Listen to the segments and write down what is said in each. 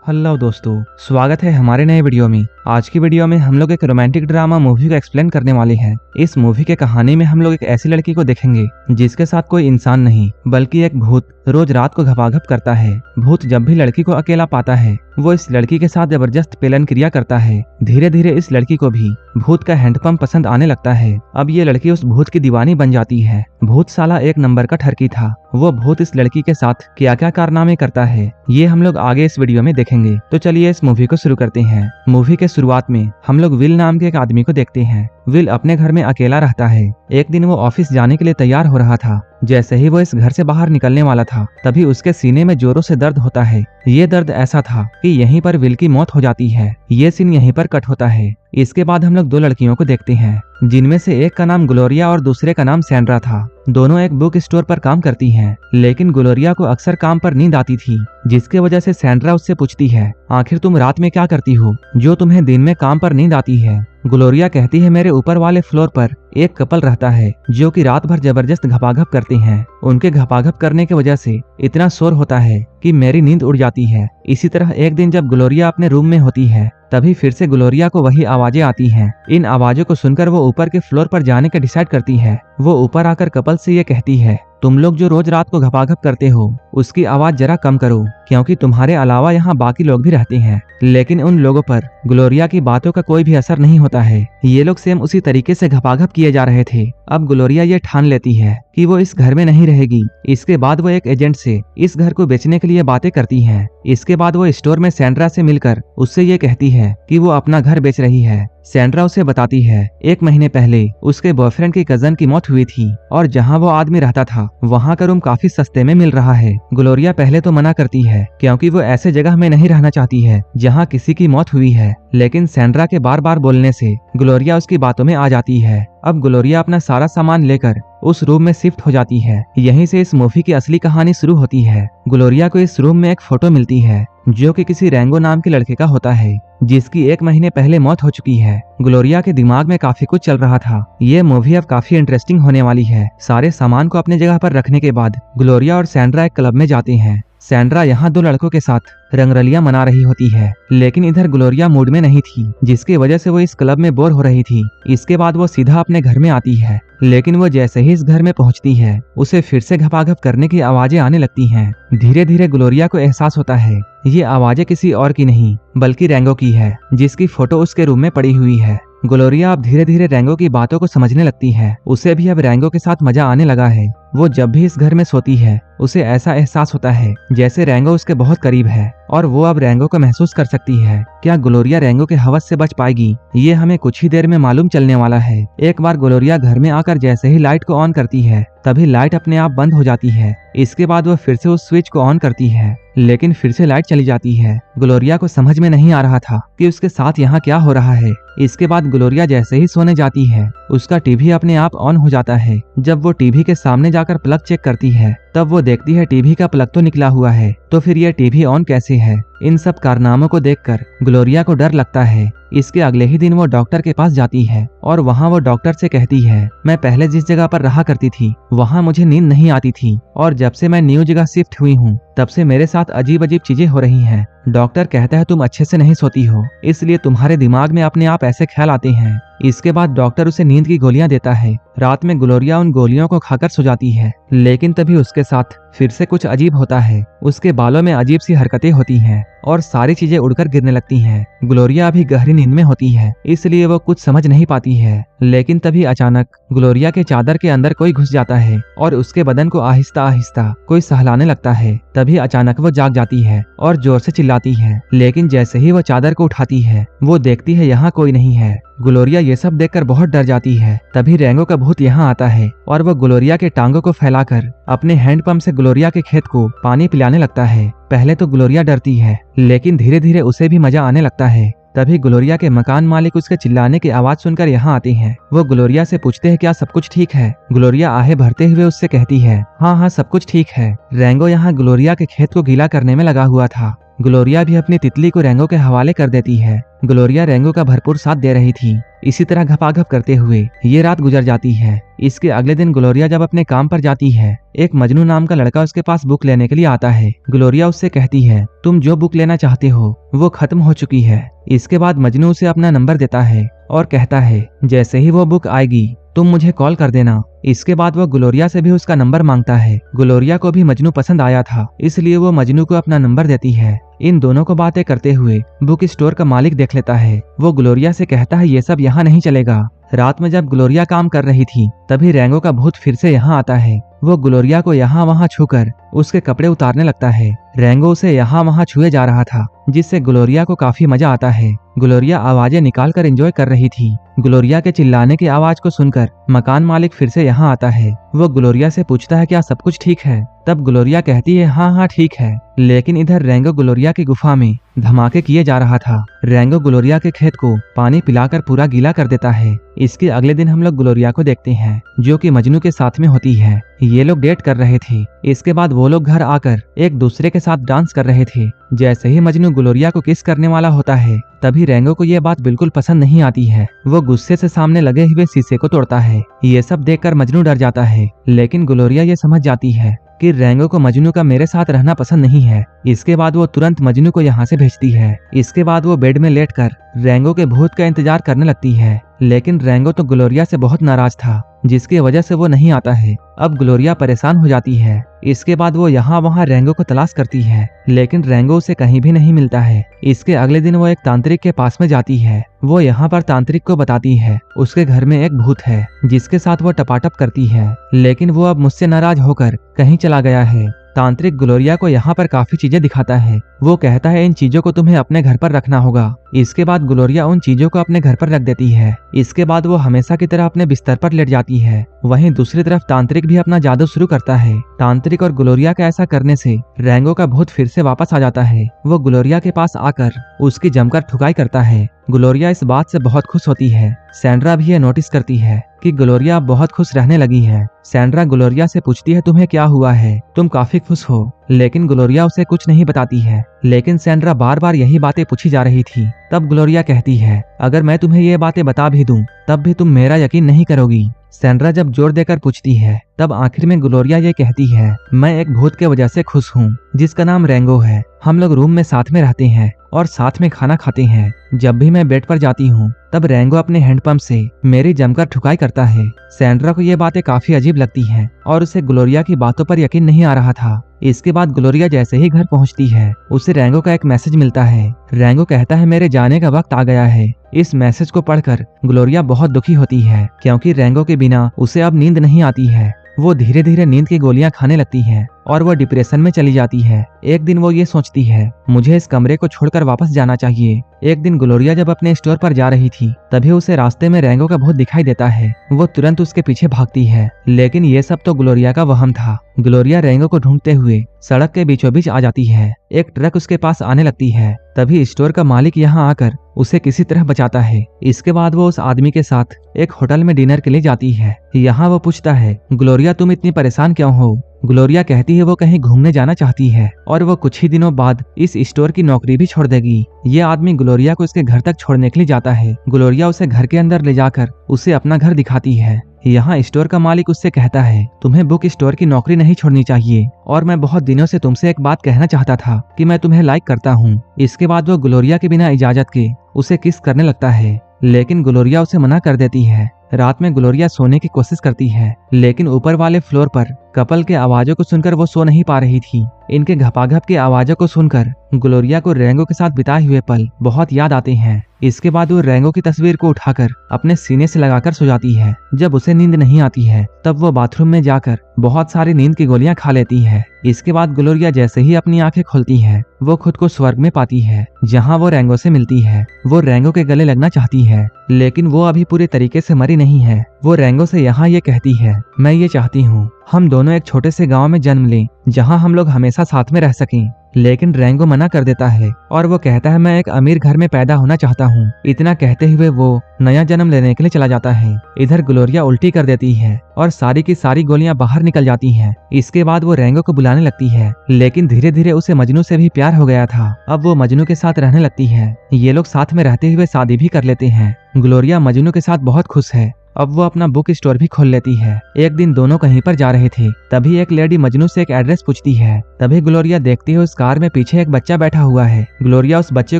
Hello दोस्तों, स्वागत है हमारे नए वीडियो में। आज की वीडियो में हम लोग एक रोमांटिक ड्रामा मूवी को एक्सप्लेन करने वाले हैं। इस मूवी के कहानी में हम लोग एक ऐसी लड़की को देखेंगे जिसके साथ कोई इंसान नहीं बल्कि एक भूत रोज रात को घपाघप करता है। भूत जब भी लड़की को अकेला पाता है वो इस लड़की के साथ जबरदस्त पेलन क्रिया करता है। धीरे धीरे इस लड़की को भी भूत का हैंडपंप पसंद आने लगता है। अब ये लड़की उस भूत की दीवानी बन जाती है। भूत साला एक नंबर का ठरकी था। वो भूत इस लड़की के साथ क्या क्या कारनामे करता है ये हम लोग आगे इस वीडियो में देखेंगे। तो चलिए इस मूवी को शुरू करते हैं। मूवी के शुरुआत में हम लोग विल नाम के एक आदमी को देखते हैं। विल अपने घर में अकेला रहता है। एक दिन वो ऑफिस जाने के लिए तैयार हो रहा था। जैसे ही वो इस घर से बाहर निकलने वाला था तभी उसके सीने में जोरों से दर्द होता है। ये दर्द ऐसा था कि यहीं पर विल की मौत हो जाती है। ये सीन यहीं पर कट होता है। इसके बाद हम लोग दो लड़कियों को देखते हैं जिनमें से एक का नाम ग्लोरिया और दूसरे का नाम सैंड्रा था। दोनों एक बुक स्टोर पर काम करती हैं, लेकिन ग्लोरिया को अक्सर काम पर नींद आती थी, जिसके वजह से सैंड्रा उससे पूछती है, आखिर तुम रात में क्या करती हो जो तुम्हें दिन में काम पर नींद आती है। ग्लोरिया कहती है, मेरे ऊपर वाले फ्लोर पर एक कपल रहता है जो कि रात भर जबरदस्त घपाघप करते हैं। उनके घपाघप करने की वजह से इतना शोर होता है कि मेरी नींद उड़ जाती है। इसी तरह एक दिन जब ग्लोरिया अपने रूम में होती है तभी फिर से ग्लोरिया को वही आवाजें आती हैं। इन आवाजों को सुनकर वो ऊपर के फ्लोर पर जाने का डिसाइड करती है। वो ऊपर आकर कपल से ये कहती है, तुम लोग जो रोज रात को घपाघप करते हो उसकी आवाज जरा कम करो, क्योंकि तुम्हारे अलावा यहाँ बाकी लोग भी रहते हैं। लेकिन उन लोगों पर ग्लोरिया की बातों का कोई भी असर नहीं होता है। ये लोग सेम उसी तरीके से घपाघप किए जा रहे थे। अब ग्लोरिया ये ठान लेती है कि वो इस घर में नहीं रहेगी। इसके बाद वो एक एजेंट से इस घर को बेचने के लिए बातें करती है। इसके बाद वो स्टोर में सैंड्रा से मिलकर उससे ये कहती है कि वो अपना घर बेच रही है। सैंड्रा उसे बताती है, 1 महीने पहले उसके बॉयफ्रेंड की कजन की मौत हुई थी और जहाँ वो आदमी रहता था वहाँ का रूम काफी सस्ते में मिल रहा है। ग्लोरिया पहले तो मना करती है क्योंकि वो ऐसे जगह में नहीं रहना चाहती है जहाँ किसी की मौत हुई है, लेकिन सैंड्रा के बार बार बोलने से ग्लोरिया उसकी बातों में आ जाती है। अब ग्लोरिया अपना सारा सामान लेकर उस रूम में शिफ्ट हो जाती है। यहीं से इस मूवी की असली कहानी शुरू होती है। ग्लोरिया को इस रूम में एक फोटो मिलती है जो कि किसी रेंगो नाम के लड़के का होता है जिसकी 1 महीने पहले मौत हो चुकी है। ग्लोरिया के दिमाग में काफी कुछ चल रहा था। ये मूवी अब काफी इंटरेस्टिंग होने वाली है। सारे सामान को अपने जगह पर रखने के बाद ग्लोरिया और सैंड्रा एक क्लब में जाते हैं। सैंड्रा यहाँ 2 लड़कों के साथ रंगरलियां मना रही होती है, लेकिन इधर ग्लोरिया मूड में नहीं थी, जिसकी वजह से वो इस क्लब में बोर हो रही थी। इसके बाद वो सीधा अपने घर में आती है, लेकिन वो जैसे ही इस घर में पहुंचती है उसे फिर से घपाघप करने की आवाजें आने लगती हैं। धीरे धीरे ग्लोरिया को एहसास होता है ये आवाजें किसी और की नहीं बल्कि रेंगो की है, जिसकी फोटो उसके रूम में पड़ी हुई है। ग्लोरिया अब धीरे धीरे रेंगो की बातों को समझने लगती है। उसे भी अब रेंगो के साथ मजा आने लगा है। वो जब भी इस घर में सोती है उसे ऐसा एहसास होता है जैसे रेंगो उसके बहुत करीब है और वो अब रेंगो को महसूस कर सकती है। क्या ग्लोरिया रेंगो के हवस से बच पाएगी ये हमें कुछ ही देर में मालूम चलने वाला है। एक बार ग्लोरिया घर में आकर जैसे ही लाइट को ऑन करती है तभी लाइट अपने आप बंद हो जाती है। इसके बाद वो फिर से उस स्विच को ऑन करती है, लेकिन फिर से लाइट चली जाती है। ग्लोरिया को समझ में नहीं आ रहा था कि उसके साथ यहाँ क्या हो रहा है। इसके बाद ग्लोरिया जैसे ही सोने जाती है उसका टीवी अपने आप ऑन हो जाता है। जब वो टीवी के सामने जाकर प्लग चेक करती है तब वो देखती है टीवी का प्लग तो निकला हुआ है, तो फिर ये टीवी ऑन कैसे है। इन सब कारनामों को देखकर ग्लोरिया को डर लगता है। इसके अगले ही दिन वो डॉक्टर के पास जाती है और वहाँ वो डॉक्टर से कहती है, मैं पहले जिस जगह पर रहा करती थी वहाँ मुझे नींद नहीं आती थी और जब से मैं न्यू जगह शिफ्ट हुई हूँ तब से मेरे साथ अजीब अजीब चीजें हो रही हैं। डॉक्टर कहता है तुम अच्छे से नहीं सोती हो, इसलिए तुम्हारे दिमाग में अपने आप ऐसे ख्याल आते हैं। इसके बाद डॉक्टर उसे नींद की गोलियां देता है। रात में ग्लोरिया उन गोलियों को खाकर सो जाती है, लेकिन तभी उसके साथ फिर से कुछ अजीब होता है। उसके बालों में अजीब सी हरकतें होती हैं और सारी चीजें उड़कर गिरने लगती हैं। ग्लोरिया अभी गहरी नींद में होती है, इसलिए वो कुछ समझ नहीं पाती है, लेकिन तभी अचानक ग्लोरिया के चादर के अंदर कोई घुस जाता है और उसके बदन को आहिस्ता आहिस्ता कोई सहलाने लगता है। तभी अचानक वो जाग जाती है और जोर से चिल्लाती है, लेकिन जैसे ही वो चादर को उठाती है वो देखती है यहाँ कोई नहीं है। ग्लोरिया ये सब देखकर बहुत डर जाती है। तभी रेंगो का भूत यहाँ आता है और वो ग्लोरिया के टांगों को फैलाकर अपने हैंडपंप से ग्लोरिया के खेत को पानी पिलाने लगता है। पहले तो ग्लोरिया डरती है, लेकिन धीरे धीरे उसे भी मजा आने लगता है। तभी ग्लोरिया के मकान मालिक उसके चिल्लाने की आवाज सुनकर यहाँ आते हैं। वो ग्लोरिया से पूछते हैं क्या सब कुछ ठीक है। ग्लोरिया आहे भरते हुए उससे कहती है हाँ हाँ सब कुछ ठीक है। रेंगो यहाँ ग्लोरिया के खेत को गीला करने में लगा हुआ था। ग्लोरिया भी अपनी तितली को रेंगो के हवाले कर देती है। ग्लोरिया रेंगो का भरपूर साथ दे रही थी। इसी तरह घपाघप करते हुए ये रात गुजर जाती है। इसके अगले दिन ग्लोरिया जब अपने काम पर जाती है, एक मजनू नाम का लड़का उसके पास बुक लेने के लिए आता है। ग्लोरिया उससे कहती है, तुम जो बुक लेना चाहते हो वो खत्म हो चुकी है। इसके बाद मजनू उसे अपना नंबर देता है और कहता है, जैसे ही वो बुक आएगी तुम मुझे कॉल कर देना। इसके बाद वो ग्लोरिया से भी उसका नंबर मांगता है। ग्लोरिया को भी मजनू पसंद आया था, इसलिए वो मजनू को अपना नंबर देती है। इन दोनों को बातें करते हुए बुक स्टोर का मालिक देख लेता है। वो ग्लोरिया से कहता है, ये सब यहाँ नहीं चलेगा। रात में जब ग्लोरिया काम कर रही थी तभी रेंगो का भूत फिर से यहाँ आता है। वो ग्लोरिया को यहाँ वहाँ छूकर उसके कपड़े उतारने लगता है। रेंगो उसे यहाँ वहाँ छुए जा रहा था, जिससे ग्लोरिया को काफी मजा आता है। ग्लोरिया आवाजें निकालकर एंजॉय कर रही थी। ग्लोरिया के चिल्लाने की आवाज को सुनकर मकान मालिक फिर से यहाँ आता है। वो ग्लोरिया से पूछता है, क्या सब कुछ ठीक है? तब ग्लोरिया कहती है, हाँ हाँ ठीक है। लेकिन इधर रेंगो ग्लोरिया की गुफा में धमाके किए जा रहा था। रेंगो ग्लोरिया के खेत को पानी पिलाकर पूरा गीला कर देता है। इसके अगले दिन हम लोग ग्लोरिया को देखते हैं, जो कि मजनू के साथ में होती है। ये लोग डेट कर रहे थे। इसके बाद वो लोग घर आकर एक दूसरे के साथ डांस कर रहे थे। जैसे ही मजनू ग्लोरिया को किस करने वाला होता है, तभी रेंगो को ये बात बिल्कुल पसंद नहीं आती है। वो गुस्से से सामने लगे हुए शीशे को तोड़ता है। ये सब देखकर मजनू डर जाता है, लेकिन ग्लोरिया ये समझ जाती है कि रेंगो को मजनू का मेरे साथ रहना पसंद नहीं है। इसके बाद वो तुरंत मजनू को यहाँ से भेजती है। इसके बाद वो बेड में लेटकर रेंगो के भूत का इंतजार करने लगती है। लेकिन रेंगो तो ग्लोरिया से बहुत नाराज था, जिसकी वजह से वो नहीं आता है। अब ग्लोरिया परेशान हो जाती है। इसके बाद वो यहाँ वहाँ रेंगो को तलाश करती है, लेकिन रेंगो उसे कहीं भी नहीं मिलता है। इसके अगले दिन वो एक तांत्रिक के पास में जाती है। वो यहाँ पर तांत्रिक को बताती है उसके घर में एक भूत है, जिसके साथ वो टपाटप करती है। लेकिन वो अब मुझसे नाराज होकर कहीं चला गया है। तांत्रिक ग्लोरिया को यहाँ पर काफी चीजें दिखाता है। वो कहता है, इन चीजों को तुम्हें अपने घर पर रखना होगा। इसके बाद ग्लोरिया उन चीजों को अपने घर पर रख देती है। इसके बाद वो हमेशा की तरह अपने बिस्तर पर लेट जाती है। वहीं दूसरी तरफ तांत्रिक भी अपना जादू शुरू करता है। तांत्रिक और ग्लोरिया का ऐसा करने से रेंगो का भूत फिर से वापस आ जाता है। वो ग्लोरिया के पास आकर उसकी जमकर ठुकाई करता है। ग्लोरिया इस बात से बहुत खुश होती है। सैंड्रा भी ये नोटिस करती है कि ग्लोरिया बहुत खुश रहने लगी है। सैंड्रा ग्लोरिया से पूछती है, तुम्हें क्या हुआ है? तुम काफी खुश हो। लेकिन ग्लोरिया उसे कुछ नहीं बताती है। लेकिन सैंड्रा बार बार यही बातें पूछी जा रही थी। तब ग्लोरिया कहती है, अगर मैं तुम्हें ये बातें बता भी दूं, तब भी तुम मेरा यकीन नहीं करोगी। सैंड्रा जब जोर देकर पूछती है, तब आखिर में ग्लोरिया ये कहती है, मैं एक भूत के वजह से खुश हूँ, जिसका नाम रेंगो है। हम लोग रूम में साथ में रहते हैं और साथ में खाना खाते हैं। जब भी मैं बेड पर जाती हूँ, तब रेंगो अपने हैंडपंप से मेरी जमकर ठुकाई करता है। सैंड्रा को ये बातें काफी अजीब लगती हैं और उसे ग्लोरिया की बातों पर यकीन नहीं आ रहा था। इसके बाद ग्लोरिया जैसे ही घर पहुंचती है, उसे रेंगो का एक मैसेज मिलता है। रेंगो कहता है, मेरे जाने का वक्त आ गया है। इस मैसेज को पढ़कर ग्लोरिया बहुत दुखी होती है, क्योंकि रेंगो के बिना उसे अब नींद नहीं आती है। वो धीरे धीरे नींद की गोलियां खाने लगती है और वो डिप्रेशन में चली जाती है। एक दिन वो ये सोचती है, मुझे इस कमरे को छोड़कर वापस जाना चाहिए। एक दिन ग्लोरिया जब अपने स्टोर पर जा रही थी, तभी उसे रास्ते में रेंगो का भूत दिखाई देता है। वो तुरंत उसके पीछे भागती है, लेकिन ये सब तो ग्लोरिया का वहम था। ग्लोरिया रेंगो को ढूंढते हुए सड़क के बीचों बीच आ जाती है। एक ट्रक उसके पास आने लगती है। तभी स्टोर का मालिक यहाँ आकर उसे किसी तरह बचाता है। इसके बाद वो उस आदमी के साथ एक होटल में डिनर के लिए जाती है। यहाँ वो पूछता है, ग्लोरिया तुम इतनी परेशान क्यों हो? ग्लोरिया कहती है वो कहीं घूमने जाना चाहती है और वो कुछ ही दिनों बाद इस स्टोर की नौकरी भी छोड़ देगी। ये आदमी ग्लोरिया को इसके घर तक छोड़ने के लिए जाता है। ग्लोरिया उसे घर के अंदर ले जाकर उसे अपना घर दिखाती है। यहाँ स्टोर का मालिक उससे कहता है, तुम्हें बुक स्टोर की नौकरी नहीं छोड़नी चाहिए और मैं बहुत दिनों से तुमसे एक बात कहना चाहता था कि मैं तुम्हें लाइक करता हूँ। इसके बाद वो ग्लोरिया के बिना इजाजत के उसे किस करने लगता है, लेकिन ग्लोरिया उसे मना कर देती है। रात में ग्लोरिया सोने की कोशिश करती है, लेकिन ऊपर वाले फ्लोर पर कपल के आवाजों को सुनकर वो सो नहीं पा रही थी। इनके घपाघप की आवाजों को सुनकर ग्लोरिया को रेंगो के साथ बिताए हुए पल बहुत याद आते हैं। इसके बाद वो रेंगो की तस्वीर को उठाकर अपने सीने से लगाकर सो जाती है। जब उसे नींद नहीं आती है, तब वो बाथरूम में जाकर बहुत सारी नींद की गोलियां खा लेती है। इसके बाद ग्लोरिया जैसे ही अपनी आंखें खोलती है, वो खुद को स्वर्ग में पाती है, जहाँ वो रेंगो से मिलती है। वो रेंगो के गले लगना चाहती है, लेकिन वो अभी पूरी तरीके से मरी नहीं है। वो रेंगो से यहाँ ये कहती है, मैं ये चाहती हूँ हम दोनों एक छोटे से गांव में जन्म लें, जहां हम लोग हमेशा साथ में रह सकें। लेकिन रेंगो मना कर देता है और वो कहता है मैं एक अमीर घर में पैदा होना चाहता हूँ। इतना कहते हुए वो नया जन्म लेने के लिए चला जाता है। इधर ग्लोरिया उल्टी कर देती है और सारी की सारी गोलियां बाहर निकल जाती हैं। इसके बाद वो रेंगो को बुलाने लगती है, लेकिन धीरे धीरे उसे मजनू से भी प्यार हो गया था। अब वो मजनू के साथ रहने लगती है। ये लोग साथ में रहते हुए शादी भी कर लेते हैं। ग्लोरिया मजनू के साथ बहुत खुश है। अब वो अपना बुक स्टोर भी खोल लेती है। एक दिन दोनों कहीं पर जा रहे थे, तभी एक लेडी मजनू से एक एड्रेस पूछती है। तभी ग्लोरिया देखती है उस कार में पीछे एक बच्चा बैठा हुआ है। ग्लोरिया उस बच्चे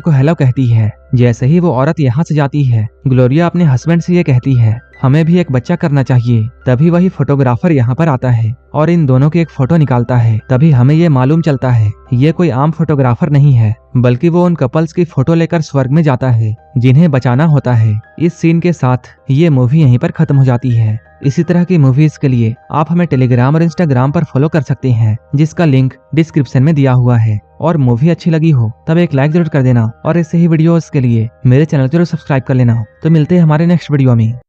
को हेलो कहती है। जैसे ही वो औरत यहाँ से जाती है, ग्लोरिया अपने हस्बैंड से ये कहती है हमें भी एक बच्चा करना चाहिए। तभी वही फोटोग्राफर यहाँ पर आता है और इन दोनों की एक फोटो निकालता है। तभी हमें ये मालूम चलता है ये कोई आम फोटोग्राफर नहीं है, बल्कि वो उन कपल्स की फोटो लेकर स्वर्ग में जाता है जिन्हें बचाना होता है। इस सीन के साथ ये मूवी यहीं पर खत्म हो जाती है। इसी तरह की मूवीज के लिए आप हमें टेलीग्राम और इंस्टाग्राम पर फॉलो कर सकते हैं, जिसका लिंक डिस्क्रिप्शन में दिया हुआ है। और मूवी अच्छी लगी हो तब एक लाइक जरूर कर देना और ऐसे ही वीडियोस के लिए मेरे चैनल जरूर सब्सक्राइब कर लेना। तो मिलते हैं हमारे नेक्स्ट वीडियो में।